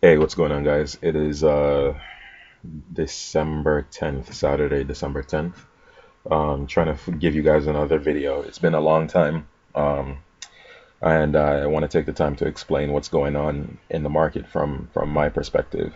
Hey, what's going on, guys? It is December 10th, Saturday, December 10th. Trying to give you guys another video. It's been a long time, um, and I want to take the time to explain what's going on in the market from my perspective.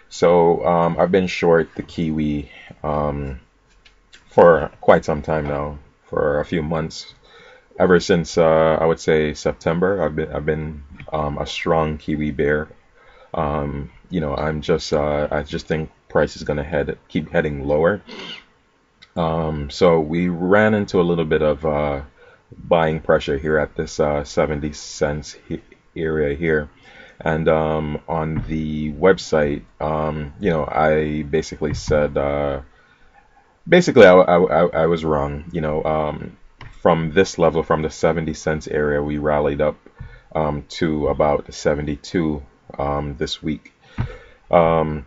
So I've been short the Kiwi for quite some time now, for a few months. Ever since I would say September, I've been a strong Kiwi bear. I just think price is gonna keep heading lower. So we ran into a little bit of buying pressure here at this 70 cents area here. And on the website, I basically said, I was wrong. From this level, from the 70 cents area, we rallied up to about 72 this week. Um,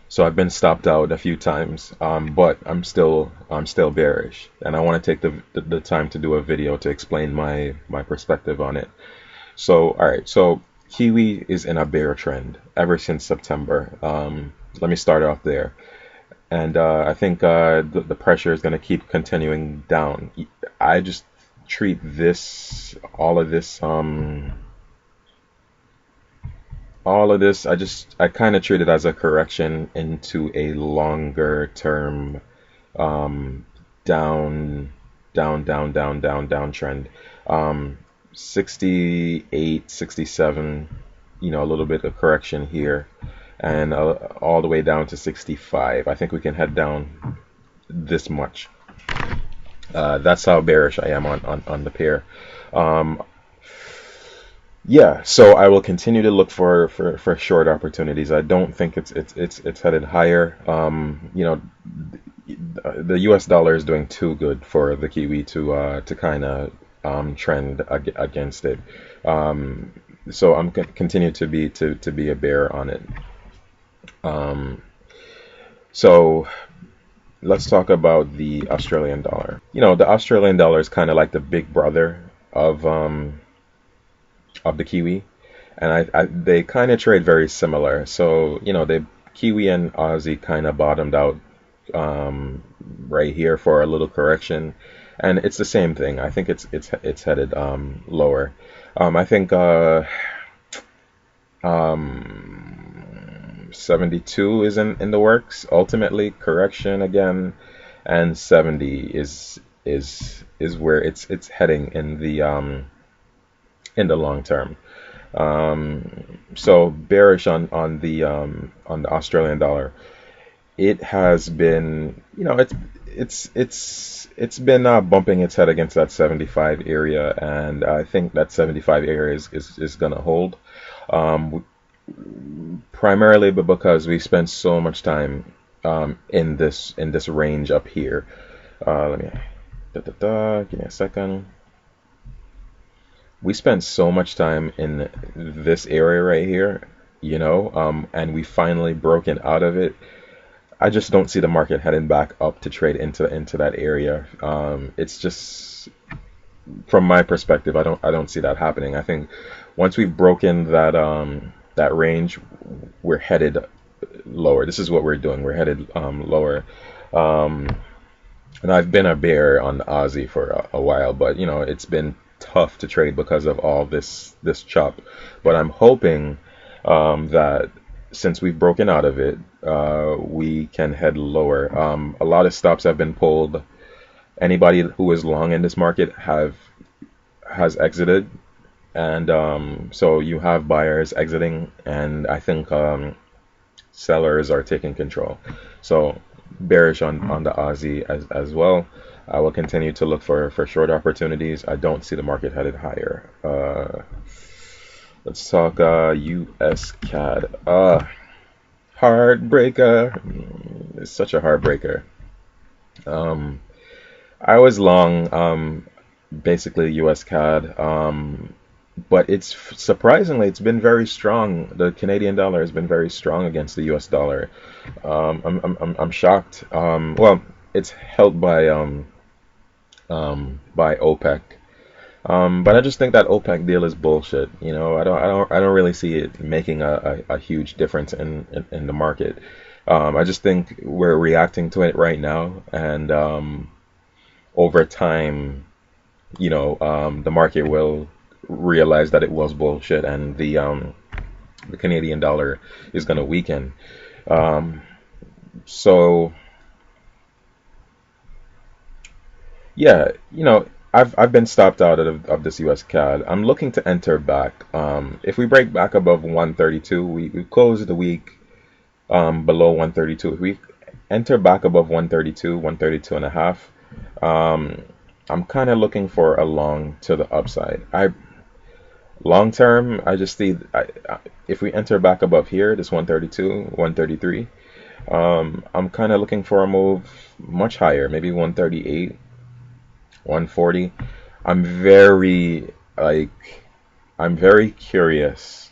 so I've been stopped out a few times, but I'm still bearish, and I want to take the time to do a video to explain my perspective on it. So all right, so Kiwi is in a bear trend ever since September. Let me start off there, and I think the pressure is going to keep continuing down. I just treat all of this, I kind of treat it as a correction into a longer term um, down, down trend. Um, 68, 67, a little bit of correction here, and all the way down to 65. I think we can head down this much. That's how bearish I am on the pair. Um, Yeah, so I will continue to look for short opportunities. I don't think it's headed higher. The U.S. dollar is doing too good for the Kiwi to kind of trend against it. Um, so I'm continue to be a bear on it. Um, so let's talk about the Australian dollar. The Australian dollar is kind of like the big brother of the Kiwi, and they kind of trade very similar. So the Kiwi and Aussie kind of bottomed out um, right here for a little correction, and it's the same thing. I think it's headed lower. I think 72 is in the works. Ultimately, correction again, and 70 is where it's heading in the long term. So bearish on the Australian dollar. It has been, it's been bumping its head against that 75 area, and I think that 75 area is gonna hold. Um, Primarily, but because we spent so much time in this range up here. Let me give me a second. We spent so much time in this area right here, and we finally broken out of it. I just don't see the market heading back up to trade into that area. It's just from my perspective, I don't see that happening. I think once we've broken that range, we're headed lower. This is what we're doing. We're headed lower. Um, and I've been a bear on Aussie for a while, but it's been tough to trade because of all this chop. But I'm hoping that since we've broken out of it, we can head lower. A lot of stops have been pulled. Anybody who is long in this market has exited, and so you have buyers exiting, and I think sellers are taking control. So bearish on the Aussie as well. I will continue to look for short opportunities. I don't see the market headed higher. Let's talk USCAD. Heartbreaker. It's such a heartbreaker. Um, I was long basically USCAD, but surprisingly it's been very strong. The Canadian dollar has been very strong against the US dollar. I'm shocked. Well, it's held by OPEC. But I just think that OPEC deal is bullshit. You know, I don't really see it making a huge difference in the market. I just think we're reacting to it right now, and over time, the market will realize that it was bullshit, and the Canadian dollar is going to weaken. Um, so yeah, I've been stopped out of this US CAD. I'm looking to enter back. If we break back above 132, we close the week below 132. If we enter back above 132, 132 and a half, I'm kind of looking for a long to the upside. Long term, I just see if we enter back above here, this 132, 133, I'm kind of looking for a move much higher, maybe 138, 140. I'm very like I'm very curious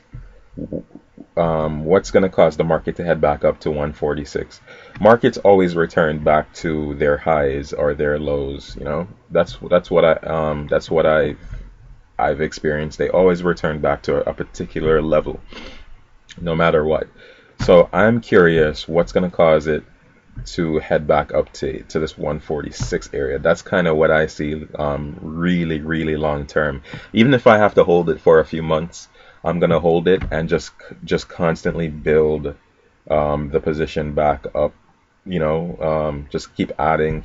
what's going to cause the market to head back up to 146. Markets always return back to their highs or their lows. That's what I've experienced. They always return back to a particular level, no matter what. So I'm curious what's going to cause it to head back up to this 146 area. That's kind of what I see really, really long term. Even if I have to hold it for a few months, I'm gonna hold it and just constantly build the position back up. Just keep adding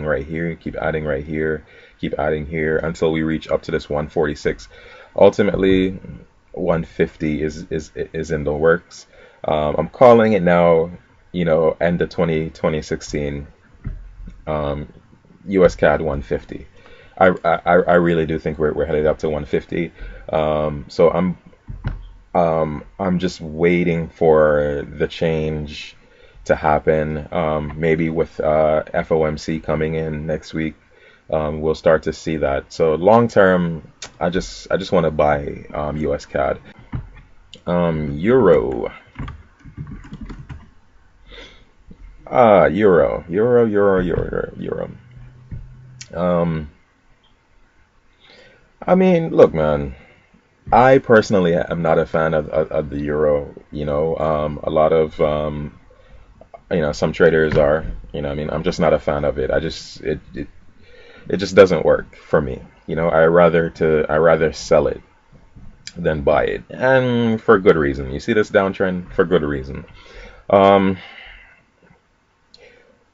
right here, keep adding right here, keep adding here until we reach up to this 146. Ultimately, 150 is in the works. I'm calling it now. End of 2016, US CAD 150. I really do think we're headed up to 150. So I'm just waiting for the change to happen. Maybe with FOMC coming in next week, we'll start to see that. So long term, I just want to buy US CAD. Euro. Euro. I mean, look, man. I personally am not a fan of the euro. A lot of some traders are. I mean, I'm just not a fan of it. It just doesn't work for me. I rather sell it than buy it, and for good reason. You see this downtrend for good reason. Um,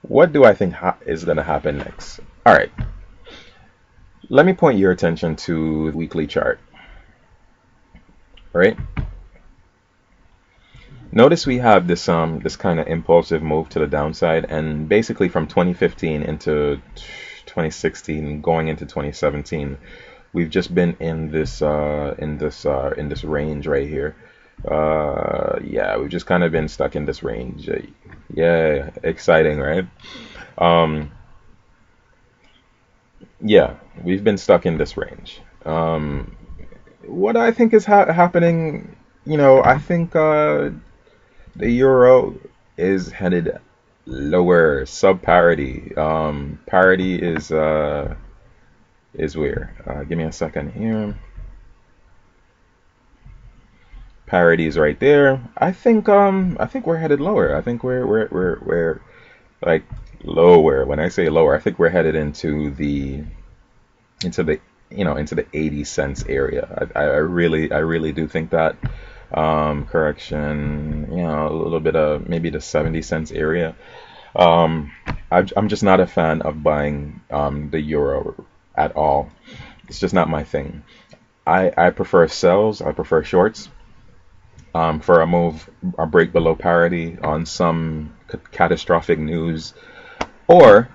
what do I think is going to happen next? All right, let me point your attention to the weekly chart. Right? Notice we have this kind of impulsive move to the downside, and basically from 2015 into 2016, going into 2017, we've just been in this range right here. Yeah, we've just kind of been stuck in this range. Yeah, exciting, right? Um, yeah, we've been stuck in this range. What I think is happening, I think the euro is headed lower, sub parity. Parity is where? Give me a second here. Parity is right there. I think we're headed lower. I think we're like lower. When I say lower, I think we're headed into the into the 80 cents area. I really do think that. Correction, a little bit of maybe the 70 cents area. I'm just not a fan of buying the euro at all. It's just not my thing. I prefer sells. I prefer shorts. For a break below parity on some catastrophic news, or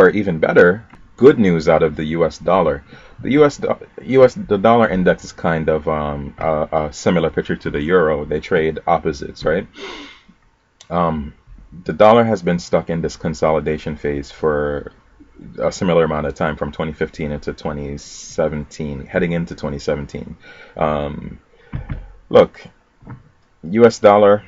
even better, good news out of the U.S. dollar. The dollar index is kind of a similar picture to the euro. They trade opposites, right? The dollar has been stuck in this consolidation phase for a similar amount of time, from 2015 into 2017, heading into 2017. Look, U.S. dollar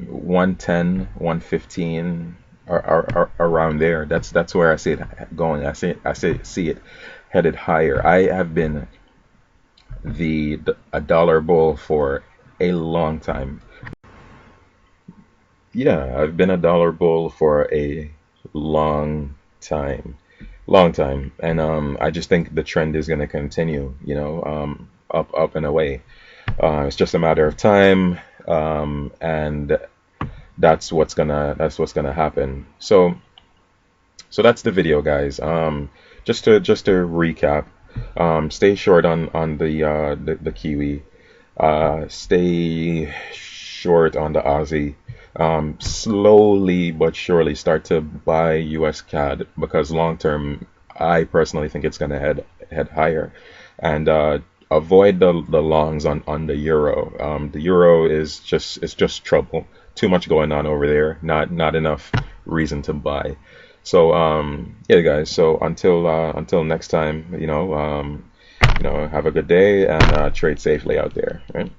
110, 115, are around there. That's where I see it going. I see it headed higher. I have been a dollar bull for a long time. Yeah, I've been a dollar bull for a long time, long time, and I just think the trend is going to continue. Up and away. It's just a matter of time, and that's what's gonna happen. So that's the video, guys. Just to recap, stay short on the Kiwi. Stay short on the Aussie. Slowly but surely start to buy USCAD, because long term, I personally think it's gonna head higher, and avoid the longs on the euro. The euro is just trouble. Too much going on over there. Not enough reason to buy. So yeah, guys. So until next time, have a good day and trade safely out there. Right?